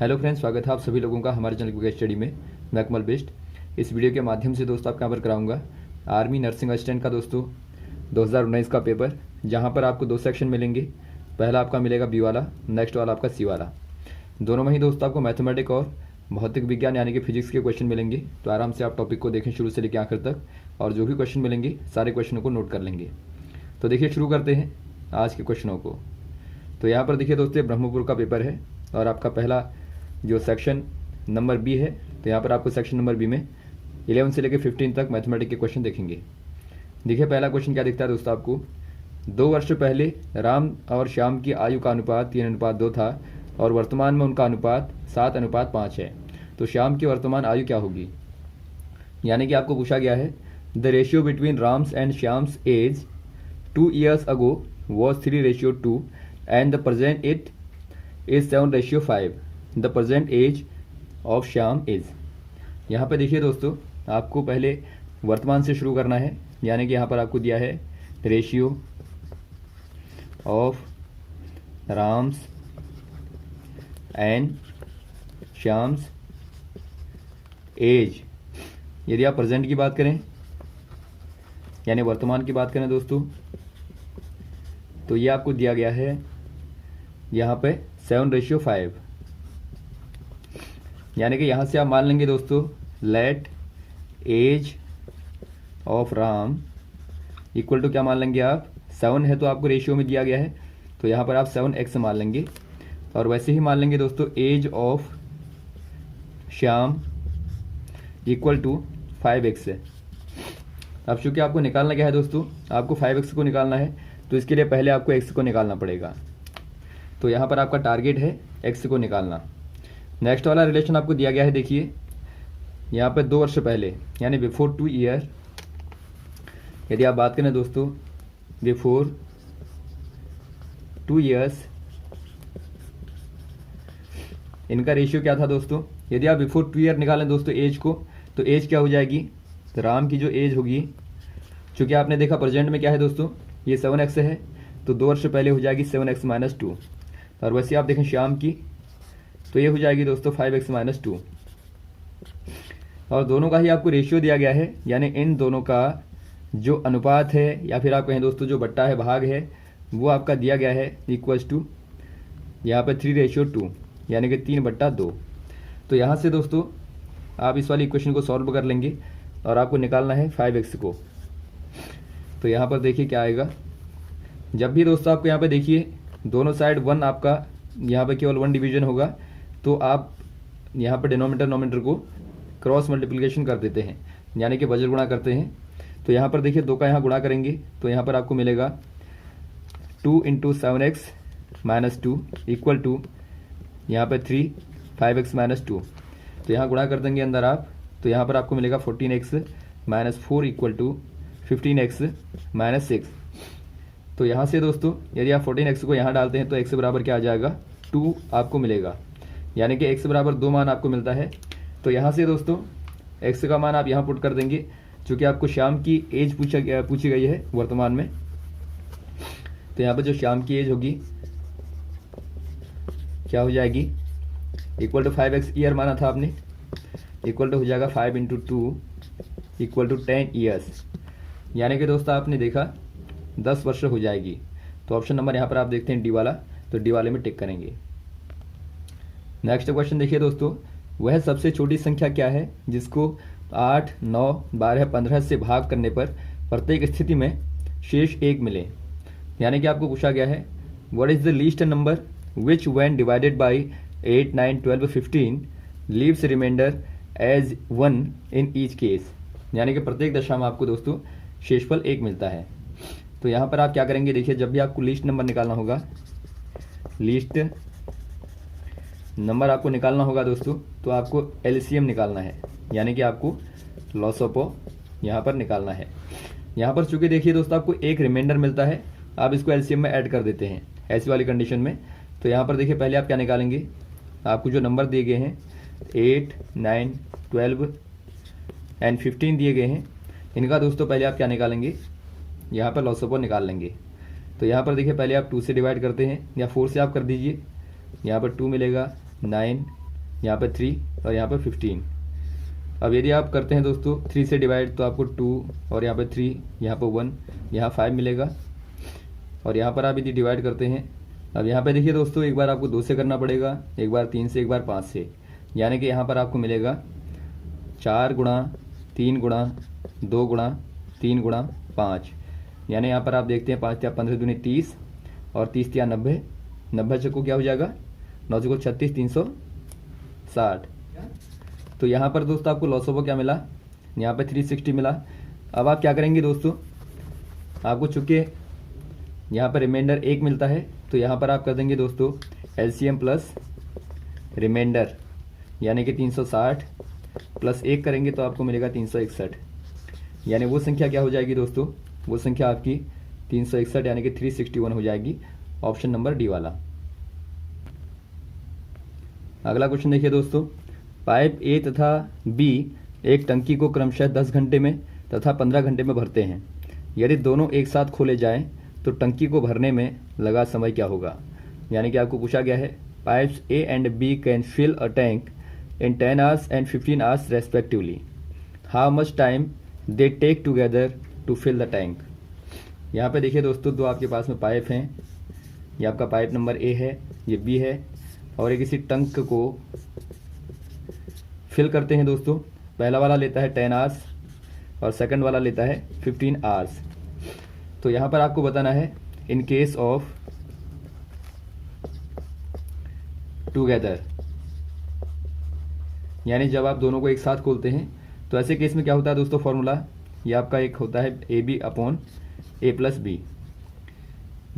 Hello friends, स्वागत है आप सभी लोगों का हमारे चैनल क्विक स्टडी में। मैं अकमल बेस्ट। इस वीडियो के माध्यम से दोस्तों आपको यहाँ पर कराऊंगा आर्मी नर्सिंग असिस्टेंट का दोस्तों 2019 का पेपर, जहाँ पर आपको दो सेक्शन मिलेंगे। पहला आपका मिलेगा बी वाला, नेक्स्ट वाला आपका सी वाला। दोनों में ही दोस्तों आपको मैथमेटिक और भौतिक विज्ञान यानी कि फिजिक्स के क्वेश्चन मिलेंगे। तो आराम से आप टॉपिक को देखें शुरू से लेकर आखिर तक, और जो भी क्वेश्चन मिलेंगे सारे क्वेश्चनों को नोट कर लेंगे। तो देखिए शुरू करते हैं आज के क्वेश्चनों को। तो यहाँ पर देखिए दोस्तों ब्रह्मपुर का पेपर है और आपका पहला जो सेक्शन नंबर बी है, तो यहाँ पर आपको सेक्शन नंबर बी में 11 से लेकर 15 तक मैथमेटिक्स के क्वेश्चन देखेंगे। देखिए पहला क्वेश्चन क्या दिखता है दोस्तों आपको। 2 वर्ष पहले राम और श्याम की आयु का अनुपात 3:2 था और वर्तमान में उनका अनुपात 7:5 है। तो श्याम की वर्तमान आयु क्या होगी। यानी कि आपको पूछा गया है the ratio between Ram's and Shyam's age 2 years ago was 3:2 and the present it is 7:5. The present age of Shyam is. यहाँ पे देखिए दोस्तों आपको पहले वर्तमान से शुरू करना है, यानी कि यहाँ पर आपको दिया है ratio of Ram's and Shyam's age. यदि आप प्रेजेंट की बात करें यानी वर्तमान की बात करें दोस्तों, तो ये आपको दिया गया है यहाँ पे 7:5। यानी कि यहाँ से आप मान लेंगे दोस्तों let age of Ram equal to क्या मान लेंगे आप 7 है, तो आपको रेशियो में दिया गया है तो यहाँ पर आप 7x मान लेंगे। और वैसे ही मान लेंगे दोस्तों age of Shyam equal to 5x है। अब चूंकि आपको निकालना क्या है दोस्तों, आपको 5x को निकालना है, तो इसके लिए पहले आपको x को निकालना पड़ेगा। तो यहाँ पर आपका टारगेट है x को निकालना। नेक्स्ट वाला रिलेशन आपको दिया गया है, देखिए यहाँ पे 2 वर्ष पहले यानी बिफोर 2 ईयर। यदि आप बात करें दोस्तों बिफोर 2 ईयर्स, इनका रेशियो क्या था दोस्तों। यदि आप बिफोर 2 ईयर निकालें दोस्तों एज को, तो एज क्या हो जाएगी, तो राम की जो एज होगी, चूंकि आपने देखा प्रेजेंट में क्या है दोस्तों ये 7x है, तो 2 वर्ष पहले हो जाएगी 7x - 2। और वैसे आप देखें श्याम की, तो ये हो जाएगी दोस्तों 5x - 2। और दोनों का ही आपको रेशियो दिया गया है, यानी इन दोनों का जो अनुपात है या फिर आप कहें दोस्तों जो बट्टा है, भाग है, वो आपका दिया गया है इक्वल्स टू यहाँ पे 3:2 यानी कि 3/2। तो यहाँ से दोस्तों आप इस वाली इक्वेशन को सॉल्व कर लेंगे और आपको निकालना है 5x को। तो यहाँ पर देखिए क्या आएगा। जब भी दोस्तों आपको यहाँ पे देखिए दोनों साइड 1, आपका यहाँ पे केवल 1 डिवीजन होगा, तो आप यहाँ पर डिनोमिनेटर नोमिनेटर को क्रॉस मल्टीप्लिकेशन कर देते हैं, यानी कि वज्र गुणा करते हैं। तो यहाँ पर देखिए 2 का यहाँ गुणा करेंगे, तो यहाँ पर आपको मिलेगा 2 × 7x - 2 इक्वल टू यहाँ पर 3 5x - 2। तो यहाँ गुणा कर देंगे अंदर आप, तो यहाँ पर आपको मिलेगा 14x - 4 इक्वल टू 15x - 6। तो यहाँ से दोस्तों यदि आप 14x को यहाँ डालते हैं तो x बराबर क्या आ जाएगा 2 आपको मिलेगा, यानी कि x बराबर 2 मान आपको मिलता है। तो यहाँ से दोस्तों x का मान आप यहाँ पुट कर देंगे, चूँकि आपको श्याम की एज पूछी गई है वर्तमान में। तो यहाँ पर जो श्याम की एज होगी क्या हो जाएगी इक्वल टू 5x ईयर माना था आपने, इक्वल टू हो जाएगा 5 × 2 इक्वल टू 10 ईयर्स। यानी कि दोस्तों आपने देखा 10 वर्ष हो जाएगी। तो ऑप्शन नंबर यहाँ पर आप देखते हैं डी वाला, तो डी वाले में टिक करेंगे। नेक्स्ट क्वेश्चन देखिए दोस्तों, वह सबसे छोटी संख्या क्या है जिसको 8, 9, 12, 15 से भाग करने पर प्रत्येक स्थिति में शेष 1 मिले। यानी कि आपको पूछा गया है what is the least number which when divided by 8, 9, 12, 15 leaves remainder as 1 in each case. यानी कि प्रत्येक दशा में आपको दोस्तों शेषफल 1 मिलता है। तो यहाँ पर आप क्या करेंगे, देखिए जब भी आपको लीस्ट नंबर निकालना होगा, लीस्ट नंबर आपको निकालना होगा दोस्तों, तो आपको एलसीएम निकालना है, यानी कि आपको लॉसोपो यहाँ पर निकालना है। यहाँ पर चूंकि देखिए दोस्तों आपको एक रिमाइंडर मिलता है, आप इसको एलसीएम में ऐड कर देते हैं ऐसी वाली कंडीशन में। तो यहाँ पर देखिए पहले आप क्या निकालेंगे, आपको जो नंबर दिए गए हैं 8, 9, 12 एंड 15 दिए गए हैं, इनका दोस्तों पहले आप क्या निकालेंगे, यहाँ पर लॉसोपो निकाल लेंगे। तो यहाँ पर देखिए पहले आप 2 से डिवाइड करते हैं या 4 से आप कर दीजिए। यहाँ पर 2 मिलेगा, 9, यहाँ पर 3 और यहाँ पर 15। अब यदि आप करते हैं दोस्तों 3 से डिवाइड तो आपको 2 और यहाँ पर 3, यहाँ पर 1, यहाँ 5 मिलेगा। और यहाँ पर आप यदि डिवाइड करते हैं, अब यहाँ पे देखिए दोस्तों, एक बार आपको 2 से करना पड़ेगा, एक बार 3 से, एक बार 5 से, यानी कि यहाँ पर आपको मिलेगा 4 गुणा 3 गुणा 2 गुणा 3 गुणा 5, यानी यहाँ पर आप देखते हैं 5 या 15 दूनी 30 और 30 या 90, 90 चक्को क्या हो जाएगा, 9 चक्को 36, 360। तो यहाँ पर दोस्तों आपको लॉस ऑफ क्या मिला, यहाँ पर 360 मिला। अब आप क्या करेंगे दोस्तों, आपको चूँकि यहाँ पर रिमाइंडर 1 मिलता है, तो यहाँ पर आप कर देंगे दोस्तों एलसीएम प्लस रिमाइंडर, यानी कि 360 प्लस 1 करेंगे तो आपको मिलेगा 361, यानी वो संख्या क्या हो जाएगी दोस्तों, वो संख्या आपकी 361 यानी कि 361 हो जाएगी, ऑप्शन नंबर डी वाला। अगला क्वेश्चन देखिए दोस्तों, पाइप ए तथा बी एक टंकी को क्रमशः 10 घंटे में तथा 15 घंटे में भरते हैं। यदि दोनों एक साथ खोले जाएं तो टंकी को भरने में लगा समय क्या होगा। यानी कि आपको पूछा गया है pipes A and B can fill a tank in 10 hours and 15 hours respectively, how much time they take together to fill the tank. यहाँ पे देखिए दोस्तों, दो आपके पास में पाइप हैं, ये आपका पाइप नंबर ए है, ये बी है, और एक किसी टंक को फिल करते हैं दोस्तों। पहला वाला लेता है 10 आवर्स और सेकंड वाला लेता है 15 आवर्स। तो यहाँ पर आपको बताना है इन केस ऑफ टुगेदर, यानी जब आप दोनों को एक साथ खोलते हैं तो ऐसे केस में क्या होता है दोस्तों, फॉर्मूला ये आपका एक होता है a b upon a plus b,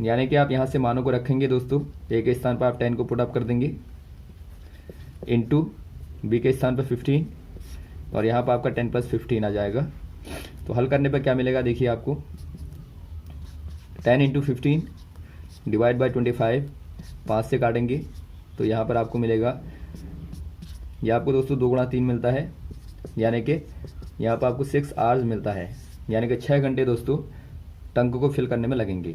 यानी कि आप यहाँ से मानों को रखेंगे दोस्तों, ए के स्थान पर आप 10 को पुट अप कर देंगे इनटू बी के स्थान पर 15 और यहाँ पर आपका 10 प्लस 15 आ जाएगा। तो हल करने पर क्या मिलेगा, देखिए आपको 10 इंटू 15 डिवाइड बाई 25, 5 से काटेंगे तो यहाँ पर आपको मिलेगा, ये आपको दोस्तों 2 गुणा 3 मिलता है, यानी कि यहाँ पर आपको 6 आवर्स मिलता है, यानी कि 6 घंटे दोस्तों टंक को फिल करने में लगेंगे।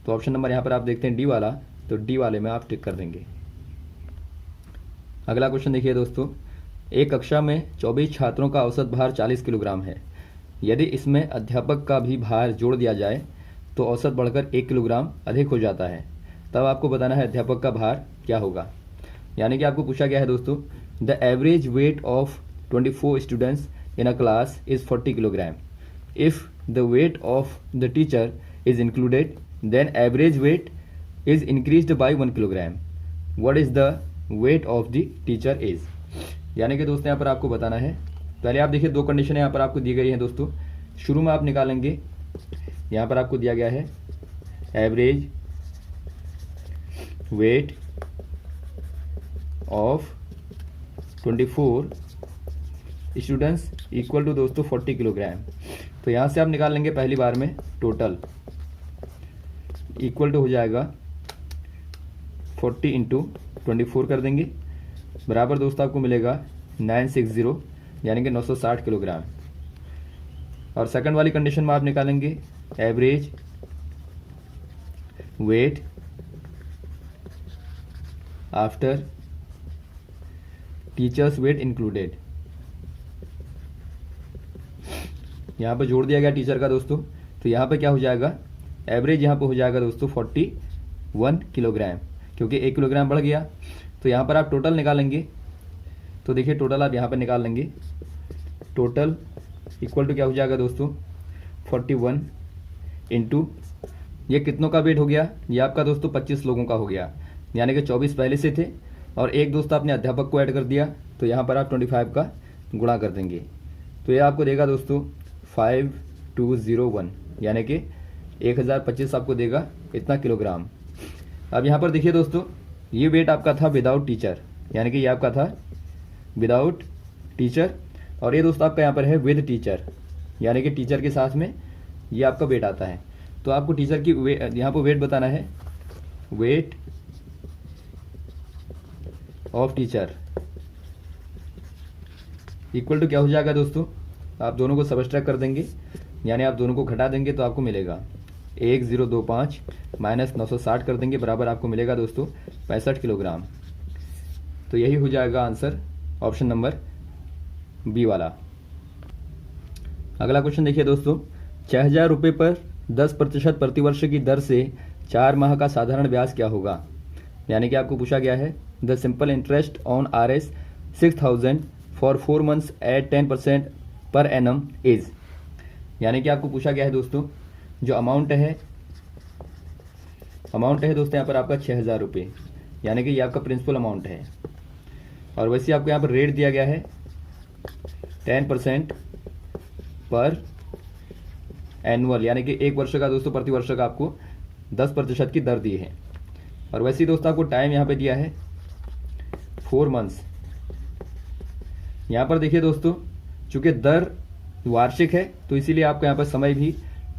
तो ऑप्शन नंबर यहाँ पर आप देखते हैं डी वाला, तो डी वाले में आप टिक कर देंगे। अगला क्वेश्चन देखिए दोस्तों, एक कक्षा में 24 छात्रों का औसत भार 40 किलोग्राम है। यदि इसमें अध्यापक का भी भार जोड़ दिया जाए तो औसत बढ़कर 1 किलोग्राम अधिक हो जाता है, तब आपको बताना है अध्यापक का भार क्या होगा। यानी कि आपको पूछा गया है दोस्तों, the average weight of 24 students in a class is 40 kilogram. If the weight of the teacher is included then average weight is increased by 1 kilogram. What is the weight of the teacher is. यानी कि दोस्तों यहाँ पर आपको बताना है, पहले आप देखिए 2 कंडीशन यहाँ पर आपको दी गई है दोस्तों। शुरू में आप निकालेंगे, यहाँ पर आपको दिया गया है average weight of 24 students equal to दोस्तों 40 किलोग्राम। तो यहाँ से आप निकाल लेंगे पहली बार में टोटल इक्वल टू हो जाएगा 40 इंटू 24 कर देंगे, बराबर दोस्तों आपको मिलेगा 960 यानी कि 960 किलोग्राम। और सेकंड वाली कंडीशन में आप निकालेंगे average weight after teacher's weight included. यहाँ पर जोड़ दिया गया टीचर का दोस्तों, तो यहाँ पर क्या हो जाएगा, एवरेज यहाँ पर हो जाएगा दोस्तों 41 किलोग्राम, क्योंकि 1 किलोग्राम बढ़ गया। तो यहाँ पर आप टोटल निकालेंगे, तो देखिए टोटल आप यहाँ पर निकाल लेंगे, टोटल इक्वल टू क्या हो जाएगा दोस्तों 41 इंटू ये कितनों का वेट हो गया, ये आपका दोस्तों 25 लोगों का हो गया, यानी कि 24 पहले से थे और एक दोस्त आपने अध्यापक को ऐड कर दिया, तो यहाँ पर आप 25 का गुणा कर देंगे, तो ये आपको देगा दोस्तों 5201, यानी कि 1025 आपको देगा इतना किलोग्राम। अब यहाँ पर देखिए दोस्तों, ये वेट आपका था विदाउट टीचर, यानी कि ये आपका था विदाउट टीचर, और ये दोस्तों आपका यहाँ पर है विद टीचर, यानी कि टीचर के साथ में ये आपका वेट आता है। तो आपको टीचर की यहाँ पर वेट बताना है, weight of teacher equal to क्या हो जाएगा दोस्तों, आप दोनों को सबट्रैक्ट कर देंगे, यानी आप दोनों को घटा देंगे तो आपको मिलेगा 1025 माइनस 960 कर देंगे, बराबर आपको मिलेगा दोस्तों 65 किलोग्राम। तो यही हो जाएगा आंसर ऑप्शन नंबर बी वाला। अगला क्वेश्चन देखिए दोस्तों, 6,000 रुपये पर 10% प्रतिवर्ष की दर से 4 माह का साधारण ब्याज क्या होगा। यानी कि आपको पूछा गया है the simple interest on RS 6,000 for 4 months at 10% per annum is. यानी कि आपको पूछा गया है दोस्तों, जो अमाउंट है दोस्तों यहाँ पर आपका 6,000 रुपये, यानी कि ये आपका प्रिंसिपल अमाउंट है। और वैसे आपको यहाँ पर रेट दिया गया है 10% पर एनुअल, यानी कि 1 वर्ष का दोस्तों प्रति वर्ष का आपको 10% की दर दी है। और वैसे ही दोस्तों आपको टाइम यहाँ पे दिया है 4 मंथ्स। यहाँ पर देखिए दोस्तों, चूंकि दर वार्षिक है तो इसीलिए आपको यहाँ पर समय भी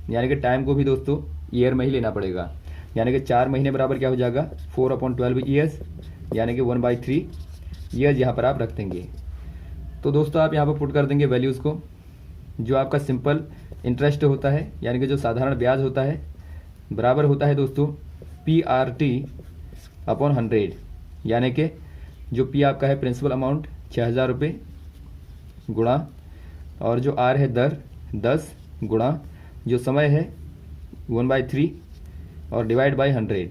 यानी कि टाइम को भी दोस्तों ईयर में ही लेना पड़ेगा। यानी कि 4 महीने बराबर क्या हो जाएगा 4/12 ईयर्स, यानी कि 1/3 ईयर्स यहाँ पर आप रख देंगे। तो दोस्तों आप यहाँ पर पुट कर देंगे वैल्यूज़ को। जो आपका सिंपल इंटरेस्ट होता है यानी कि जो साधारण ब्याज होता है बराबर होता है दोस्तों PRT/100, यानी कि जो P आपका है प्रिंसिपल अमाउंट 6,000 रुपये गुणा, और जो R है दर 10 गुणा, जो समय है 1/3 और डिवाइड बाई 100।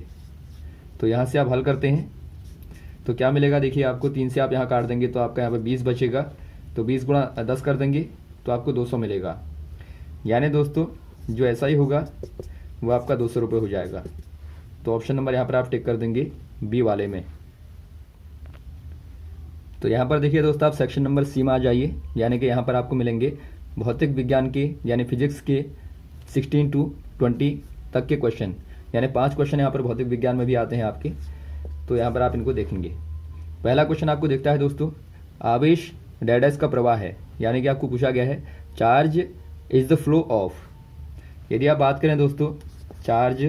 तो यहाँ से आप हल करते हैं तो क्या मिलेगा, देखिए आपको 3 से आप यहाँ काट देंगे तो आपका यहाँ पर 20 बचेगा। तो 20 गुणा 10 कर देंगे तो आपको 200 मिलेगा। यानी दोस्तों जो ऐसा ही होगा वो आपका 200 रुपये हो जाएगा। तो ऑप्शन नंबर यहाँ पर आप टिक कर देंगे बी वाले में। तो यहाँ पर देखिए दोस्तों आप सेक्शन नंबर सी में आ जाइए, यानी कि यहाँ पर आपको मिलेंगे भौतिक विज्ञान के यानी फिजिक्स के 16 to 20 तक के क्वेश्चन, यानी 5 क्वेश्चन यहाँ पर भौतिक विज्ञान में भी आते हैं आपके। तो यहाँ पर आप इनको देखेंगे। पहला क्वेश्चन आपको दिखता है दोस्तों, आवेश डैश का प्रवाह है, यानी कि आपको पूछा गया है charge is the flow of. यदि आप बात करें दोस्तों, charge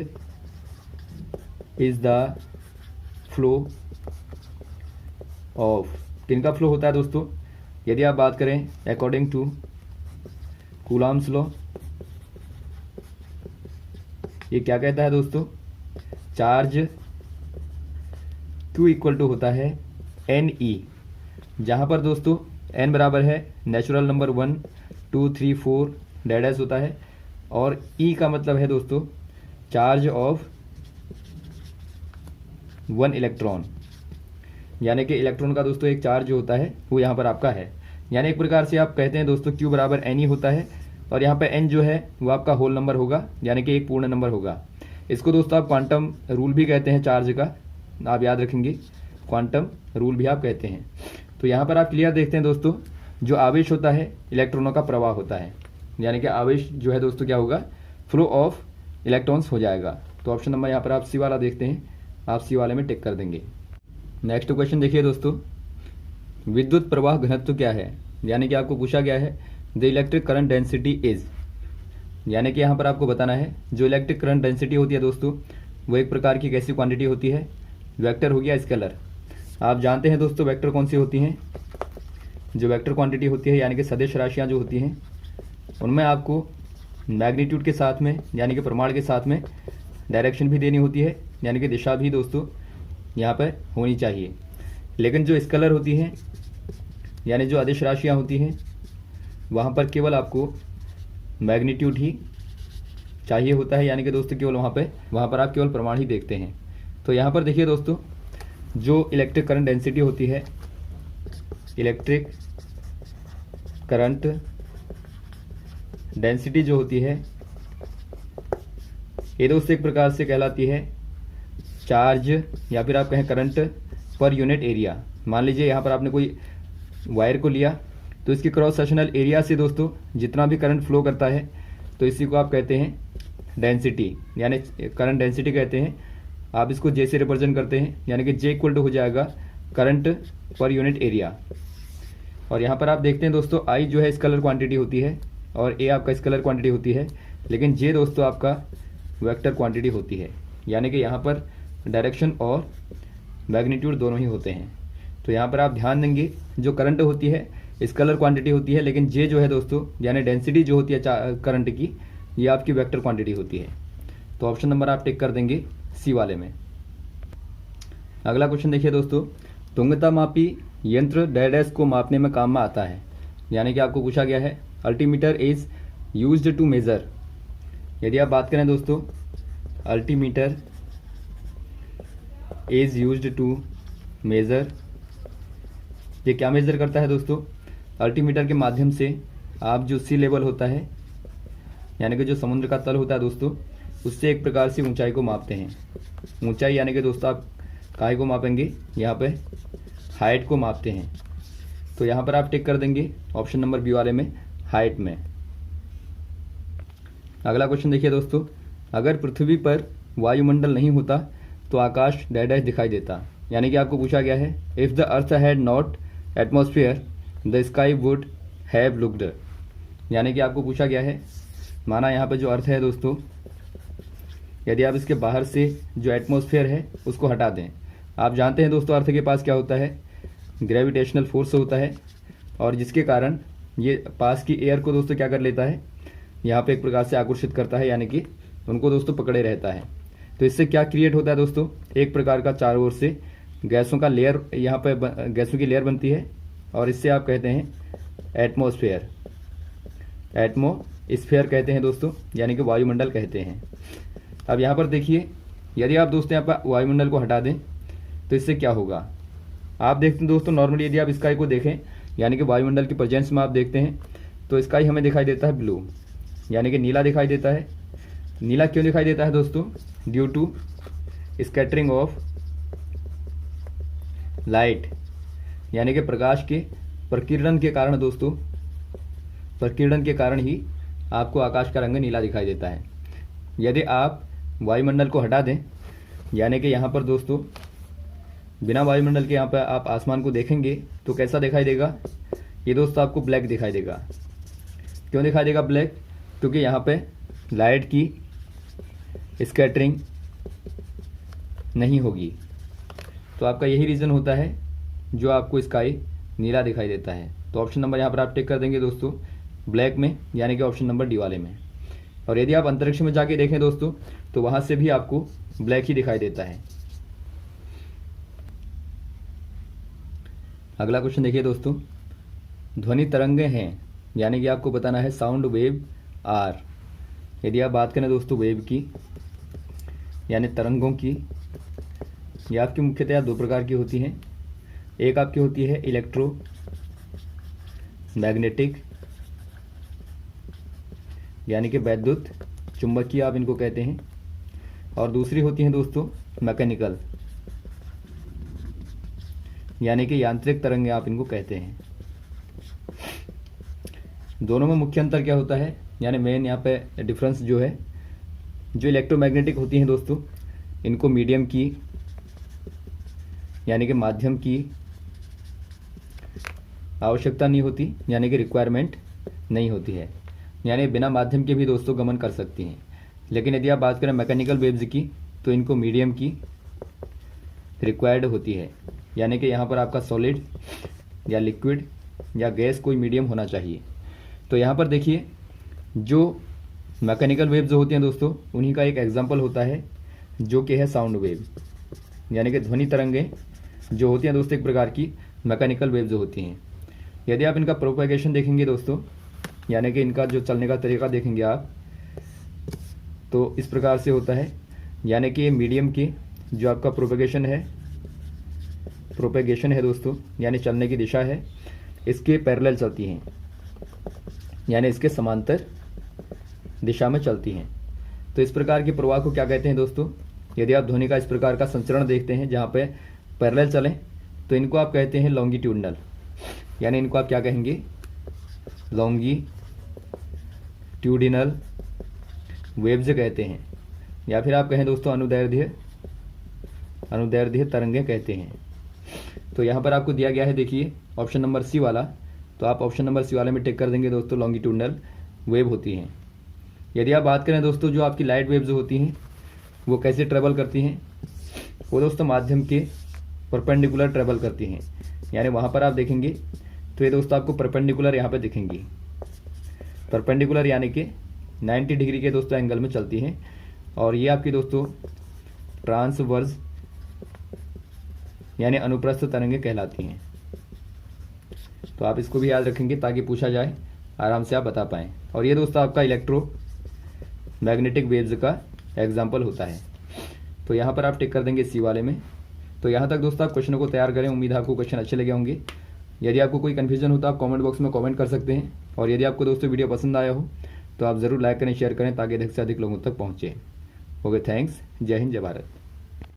is the flow of, किनका फ्लो होता है दोस्तों। यदि आप बात करें अकॉर्डिंग टू कूलॉम्स लॉ, ये क्या कहता है दोस्तों, चार्ज Q इक्वल टू होता है NE, जहाँ पर दोस्तों N बराबर है नेचुरल नंबर 1 2 3 4 डैश होता है, और E का मतलब है दोस्तों चार्ज ऑफ 1 इलेक्ट्रॉन, यानी कि इलेक्ट्रॉन का दोस्तों एक चार्ज जो होता है वो यहाँ पर आपका है। यानी एक प्रकार से आप कहते हैं दोस्तों Q बराबर NE होता है, और यहाँ पे N जो है वो आपका होल नंबर होगा, यानी कि एक पूर्ण नंबर होगा। इसको दोस्तों आप क्वांटम रूल भी कहते हैं चार्ज का, आप याद रखेंगे, क्वांटम रूल भी आप कहते हैं। तो यहाँ पर आप क्लियर देखते हैं दोस्तों, जो आवेश होता है इलेक्ट्रॉनों का प्रवाह होता है, यानी कि आवेश जो है दोस्तों क्या होगा, फ्लो ऑफ इलेक्ट्रॉन्स हो जाएगा। तो ऑप्शन नंबर यहाँ पर आप सी वाला देखते हैं, आप सी वाले में टिक कर देंगे। नेक्स्ट क्वेश्चन देखिए दोस्तों, विद्युत प्रवाह घनत्व क्या है। यानी कि आपको पूछा गया है the electric current density is, यानी कि यहाँ पर आपको बताना है जो इलेक्ट्रिक करंट डेंसिटी होती है दोस्तों वो एक प्रकार की कैसी क्वांटिटी होती है, वेक्टर हो गया स्केलर। आप जानते हैं दोस्तों वेक्टर कौन सी होती हैं, जो वेक्टर क्वांटिटी होती है यानी कि सदिश राशियाँ जो होती हैं उनमें आपको मैग्नीट्यूड के साथ में यानी कि परिमाण के साथ में डायरेक्शन भी देनी होती है, यानी कि दिशा भी दोस्तों यहाँ पर होनी चाहिए। लेकिन जो स्केलर होती हैं यानी जो अदिश राशियाँ होती हैं वहाँ पर केवल आपको मैग्नीट्यूड ही चाहिए होता है, यानी कि दोस्तों केवल वहाँ पर आप केवल परिमाण ही देखते हैं। तो यहाँ पर देखिए दोस्तों, जो इलेक्ट्रिक करंट डेंसिटी होती है, इलेक्ट्रिक करंट डेंसिटी जो होती है ये दोस्तों एक प्रकार से कहलाती है चार्ज या फिर आप कहें करंट पर यूनिट एरिया। मान लीजिए यहाँ पर आपने कोई वायर को लिया तो इसकी क्रॉस सेक्शनल एरिया से दोस्तों जितना भी करंट फ्लो करता है तो इसी को आप कहते हैं डेंसिटी, यानी करंट डेंसिटी कहते हैं। आप इसको जे से रिप्रेजेंट करते हैं, यानी कि जे इक्वल टू हो जाएगा करंट पर यूनिट एरिया। और यहाँ पर आप देखते हैं दोस्तों आई जो है स्केलर क्वांटिटी होती है और ए आपका स्केलर क्वांटिटी होती है, लेकिन जे दोस्तों आपका वेक्टर क्वांटिटी होती है, यानी कि यहाँ पर डायरेक्शन और मैग्नीट्यूड दोनों ही होते हैं। तो यहाँ पर आप ध्यान देंगे जो करंट होती है स्केलर क्वांटिटी होती है, लेकिन जे जो है दोस्तों यानी डेंसिटी जो होती है करंट की ये आपकी वेक्टर क्वांटिटी होती है। तो ऑप्शन नंबर आप टिक कर देंगे सी वाले में। अगला क्वेश्चन देखिए दोस्तों, तुंगतामापी यंत्र डैश को मापने में काम में आता है। यानी कि आपको पूछा गया है altimeter is used to measure. यदि आप बात करें दोस्तों, altimeter is used to measure, ये क्या मेज़र करता है दोस्तों? अल्टीमीटर के माध्यम से आप जो सी लेवल होता है, यानी कि जो समुद्र का तल होता है दोस्तों, उससे एक प्रकार से ऊंचाई को मापते हैं। ऊंचाई यानी कि दोस्तों आप काहे को मापेंगे? यहाँ पे हाइट को मापते हैं। तो यहाँ पर आप टिक कर देंगे ऑप्शन नंबर बी वाले में, हाइट में। अगला क्वेश्चन देखिए दोस्तों, अगर पृथ्वी पर वायुमंडल नहीं होता तो आकाश डैश दिखाई देता। यानी कि आपको पूछा गया है if the earth had not atmosphere the sky would have looked. यानी कि आपको पूछा गया है, माना यहाँ पे जो अर्थ है दोस्तों, यदि आप इसके बाहर से जो एटमॉस्फेयर है उसको हटा दें। आप जानते हैं दोस्तों अर्थ के पास क्या होता है? ग्रेविटेशनल फोर्स होता है, और जिसके कारण ये पास की एयर को दोस्तों क्या कर लेता है, यहाँ पे एक प्रकार से आकर्षित करता है, यानी कि उनको दोस्तों पकड़े रहता है। तो इससे क्या क्रिएट होता है दोस्तों? एक प्रकार का चारों ओर से गैसों का लेयर, यहाँ पे गैसों की लेयर बनती है, और इससे आप कहते हैं एटमॉस्फेयर, एटमॉस्फेयर कहते हैं दोस्तों, यानी कि वायुमंडल कहते हैं। अब यहाँ पर देखिए, यदि आप दोस्तों यहाँ पर वायुमंडल को हटा दें तो इससे क्या होगा? आप देखते हैं दोस्तों, नॉर्मली यदि आप स्काई को देखें, यानी कि वायुमंडल की प्रेजेंस में आप देखते हैं तो स्काई हमें दिखाई देता है ब्लू, यानी कि नीला दिखाई देता है। नीला क्यों दिखाई देता है दोस्तों? Due to scattering of light, यानी कि प्रकाश के प्रकीर्णन के कारण दोस्तों, प्रकीर्णन के कारण ही आपको आकाश का रंग नीला दिखाई देता है। यदि आप वायुमंडल को हटा दें, यानी कि यहाँ पर दोस्तों बिना वायुमंडल के यहाँ पर आप आसमान को देखेंगे तो कैसा दिखाई देगा? ये दोस्तों आपको ब्लैक दिखाई देगा। क्यों दिखाई देगा ब्लैक? क्योंकि यहाँ पे लाइट की स्कैटरिंग नहीं होगी। तो आपका यही रीज़न होता है जो आपको स्काई नीला दिखाई देता है। तो ऑप्शन नंबर यहाँ पर आप टिक कर देंगे दोस्तों, ब्लैक में, यानी कि ऑप्शन नंबर डी वाले में। और यदि आप अंतरिक्ष में जाके देखें दोस्तों तो वहाँ से भी आपको ब्लैक ही दिखाई देता है। अगला क्वेश्चन देखिए दोस्तों, ध्वनि तरंगे हैं, यानी कि आपको बताना है साउंड वेव आर। यदि आप बात करें दोस्तों वेव की, यानी तरंगों की, ये आपकी मुख्यतः दो प्रकार की होती हैं। एक आपकी होती है इलेक्ट्रो मैग्नेटिक, यानी कि वैद्युत चुंबकीय आप इनको कहते हैं, और दूसरी होती हैं दोस्तों मैकेनिकल, यानी कि यांत्रिक तरंगे आप इनको कहते हैं। दोनों में मुख्य अंतर क्या होता है, यानी मेन यहाँ पे डिफरेंस जो है, जो इलेक्ट्रोमैग्नेटिक होती हैं दोस्तों, इनको मीडियम की, यानी कि माध्यम की आवश्यकता नहीं होती, यानी कि रिक्वायरमेंट नहीं होती है, यानी बिना माध्यम के भी दोस्तों गमन कर सकती हैं। लेकिन यदि आप बात करें मैकेनिकल वेव्स की तो इनको मीडियम की रिक्वायर्ड होती है, यानी कि यहाँ पर आपका सॉलिड या लिक्विड या गैस कोई मीडियम होना चाहिए। तो यहाँ पर देखिए, जो मैकेनिकल वेव जो होती हैं दोस्तों, उन्हीं का एक एग्जांपल होता है जो कि है साउंड वेव, यानी कि ध्वनि तरंगें जो होती हैं दोस्तों एक प्रकार की मैकेनिकल वेव जो होती हैं। यदि आप इनका प्रोपेगेशन देखेंगे दोस्तों, यानी कि इनका जो चलने का तरीका देखेंगे आप, तो इस प्रकार से होता है, यानी कि ये मीडियम की जो आपका प्रोपेगेशन है दोस्तों, यानी चलने की दिशा है, इसके पैरेलल चलती हैं, यानी इसके समांतर दिशा में चलती हैं। तो इस प्रकार के प्रवाह को क्या कहते हैं दोस्तों? यदि आप ध्वनि का इस प्रकार का संचरण देखते हैं जहाँ पे पैरेलल चलें, तो इनको आप कहते हैं लॉन्गिट्यूडनल, यानी इनको आप क्या कहेंगे? लॉन्गिट्यूडिनल वेव्स कहते हैं, या फिर आप कहें दोस्तों अनुदैर्ध्य तरंगें कहते हैं। तो यहाँ पर आपको दिया गया है, देखिए ऑप्शन नंबर सी वाला, तो आप ऑप्शन नंबर सी वाले में टिक कर देंगे दोस्तों, लॉन्गिट्यूडनल वेव होती हैं। यदि आप बात करें दोस्तों, जो आपकी लाइट वेव्स होती हैं वो कैसे ट्रेवल करती हैं? वो दोस्तों माध्यम के परपेंडिकुलर ट्रेवल करती हैं, यानी वहाँ पर आप देखेंगे तो ये दोस्तों आपको परपेंडिकुलर यहाँ पे दिखेंगी, परपेंडिकुलर यानी कि 90 डिग्री के दोस्तों एंगल में चलती हैं। और ये आपकी दोस्तों ट्रांसवर्स यानी अनुप्रस्थ तरंगें कहलाती हैं। तो आप इसको भी याद रखेंगे ताकि पूछा जाए आराम से आप बता पाएँ। और ये दोस्तों आपका इलेक्ट्रो मैग्नेटिक वेव्स का एग्जाम्पल होता है। तो यहाँ पर आप टिक कर देंगे सी वाले में। तो यहाँ तक दोस्तों आप क्वेश्चनों को तैयार करें। उम्मीद है आपको क्वेश्चन अच्छे लगे होंगे। यदि आपको कोई कन्फ्यूजन हो तो आप कमेंट बॉक्स में कमेंट कर सकते हैं। और यदि आपको दोस्तों वीडियो पसंद आया हो तो आप ज़रूर लाइक करें, शेयर करें ताकि अधिक से अधिक लोगों तक पहुँचे। Okay, thanks. जय हिंद, जय भारत।